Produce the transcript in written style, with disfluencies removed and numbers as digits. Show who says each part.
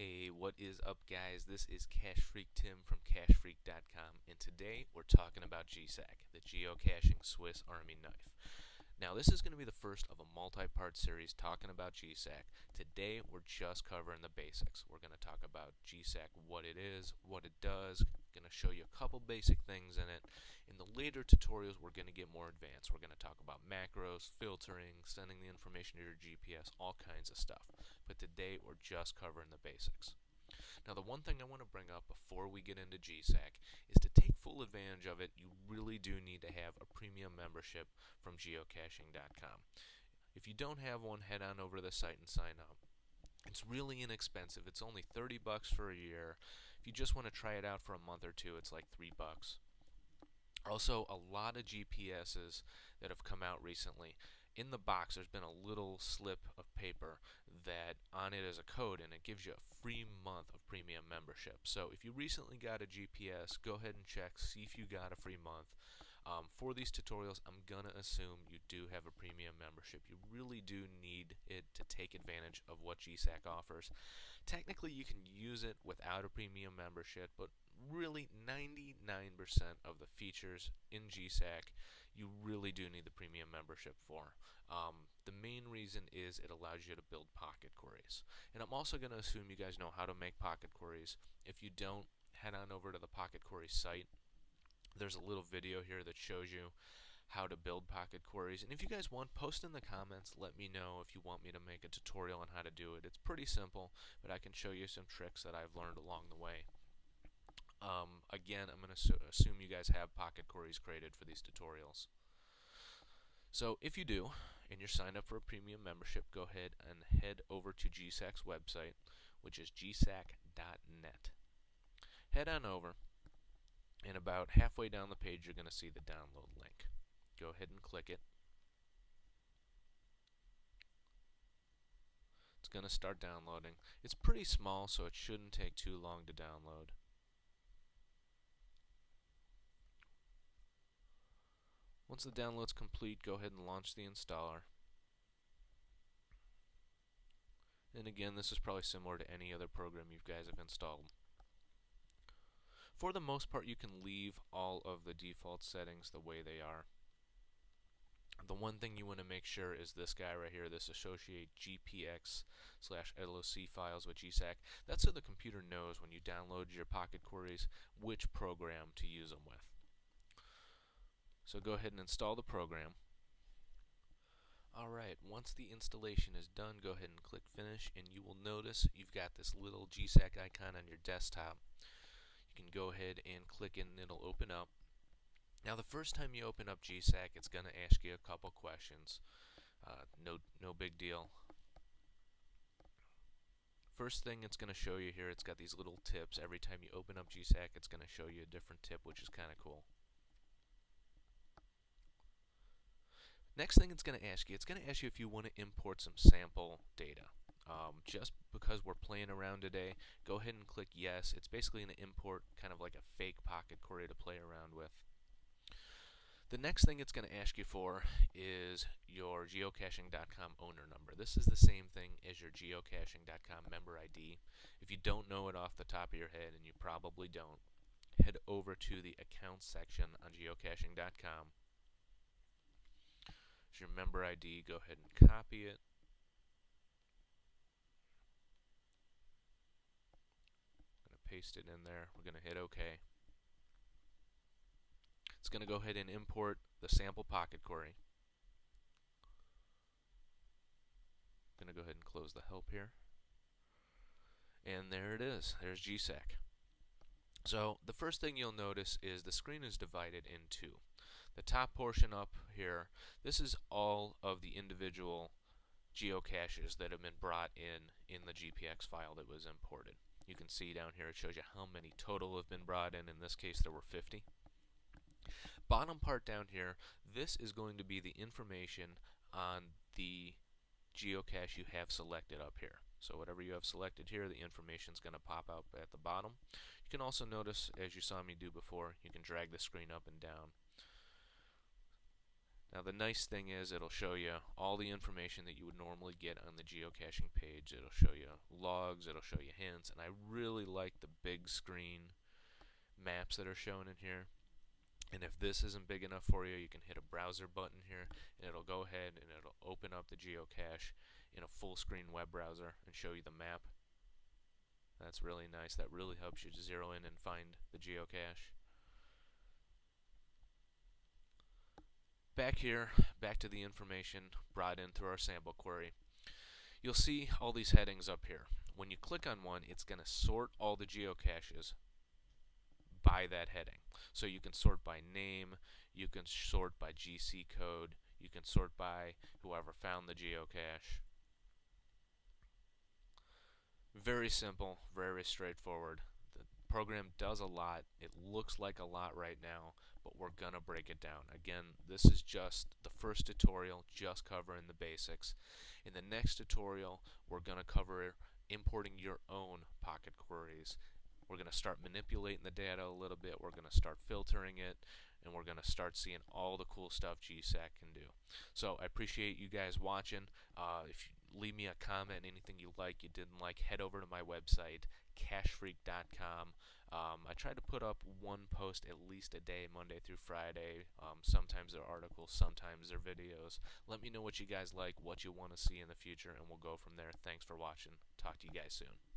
Speaker 1: Hey, what is up, guys? This is Cache Freak Tim from CacheFreak.com, and today we're talking about GSAK, the Geocaching Swiss Army Knife. Now, this is going to be the first of a multi-part series talking about GSAK. Today, we're just covering the basics. We're going to talk about GSAK, what it is, what it does, going to show you a couple basic things in it. In the later tutorials, we're going to get more advanced. We're going to talk about macros, filtering, sending the information to your GPS, all kinds of stuff. But today, we're just covering the basics. Now, the one thing I want to bring up before we get into GSAK is to take full advantage of it, you really do need to have a premium membership from geocaching.com. If you don't have one, head on over to the site and sign up. It's really inexpensive. It's only $30 for a year. If you just want to try it out for a month or two, it's like $3. Also, a lot of GPSs that have come out recently. In the box, there's been a little slip of paper that on it is a code, and it gives you a free month of premium membership. So if you recently got a GPS, go ahead and check, see if you got a free month. For these tutorials, I'm going to assume you do have a premium membership. You really do need it to take advantage of what GSAK offers. Technically, you can use it without a premium membership, but really 99% of the features in GSAK you really do need the premium membership for. The main reason is it allows you to build pocket queries. And I'm also going to assume you guys know how to make pocket queries. If you don't, head on over to the pocket query site. There's a little video here that shows you how to build pocket queries. And if you guys want, post in the comments, let me know if you want me to make a tutorial on how to do it. It's pretty simple, but I can show you some tricks that I've learned along the way. Again, I'm going to assume you guys have pocket queries created for these tutorials. So if you do, and you're signed up for a premium membership, go ahead and head over to GSAK's website, which is gsak.net. Head on over, and about halfway down the page, you're going to see the download link. Go ahead and click it. It's going to start downloading. It's pretty small, so it shouldn't take too long to download. Once the download's complete, go ahead and launch the installer. And again, this is probably similar to any other program you guys have installed. For the most part, you can leave all of the default settings the way they are. The one thing you want to make sure is this guy right here, this associate GPX/LOC files with GSAK. That's so the computer knows when you download your pocket queries which program to use them with. So go ahead and install the program. Alright, once the installation is done, go ahead and click finish, and you will notice you've got this little GSAK icon on your desktop. You can go ahead and click it and it'll open up. Now the first time you open up GSAK, it's going to ask you a couple questions. No big deal. First thing it's going to show you here, it's got these little tips. Every time you open up GSAK, it's going to show you a different tip, which is kind of cool. Next thing it's going to ask you if you want to import some sample data. Just because we're playing around today, go ahead and click yes. It's basically going to import kind of like a fake pocket query to play around with. The next thing it's going to ask you for is your geocaching.com owner number. This is the same thing as your geocaching.com member ID. If you don't know it off the top of your head, and you probably don't, head over to the accounts section on geocaching.com. Your member ID, go ahead and copy it. I'm going to paste it in there. We're going to hit OK. It's going to go ahead and import the sample pocket query. I'm going to go ahead and close the help here. And there it is. There's GSAK. So the first thing you'll notice is the screen is divided in two. The top portion up here, this is all of the individual geocaches that have been brought in the GPX file that was imported. You can see down here it shows you how many total have been brought in. In this case there were 50. Bottom part down here, this is going to be the information on the geocache you have selected up here. So whatever you have selected here, the information is going to pop up at the bottom. You can also notice, as you saw me do before, you can drag the screen up and down. Now the nice thing is it'll show you all the information that you would normally get on the geocaching page. It'll show you logs, it'll show you hints, and I really like the big screen maps that are shown in here. And if this isn't big enough for you, you can hit a browser button here and it'll go ahead and it'll open up the geocache in a full screen web browser and show you the map. That's really nice. That really helps you to zero in and find the geocache. Back here, back to the information brought in through our sample query. You'll see all these headings up here. When you click on one, it's going to sort all the geocaches by that heading. So you can sort by name, you can sort by GC code, you can sort by whoever found the geocache. Very simple, very straightforward. The program does a lot. It looks like a lot right now, but we're going to break it down. Again, this is just the first tutorial, just covering the basics. In the next tutorial, we're going to cover importing your own pocket queries. We're going to start manipulating the data a little bit. We're going to start filtering it, and we're going to start seeing all the cool stuff GSAK can do. So I appreciate you guys watching. If you leave me a comment, anything you like, you didn't like, head over to my website, cachefreak.com. I try to put up one post at least a day, Monday through Friday. Sometimes they're articles, sometimes they're videos. Let me know what you guys like, what you want to see in the future, and we'll go from there. Thanks for watching. Talk to you guys soon.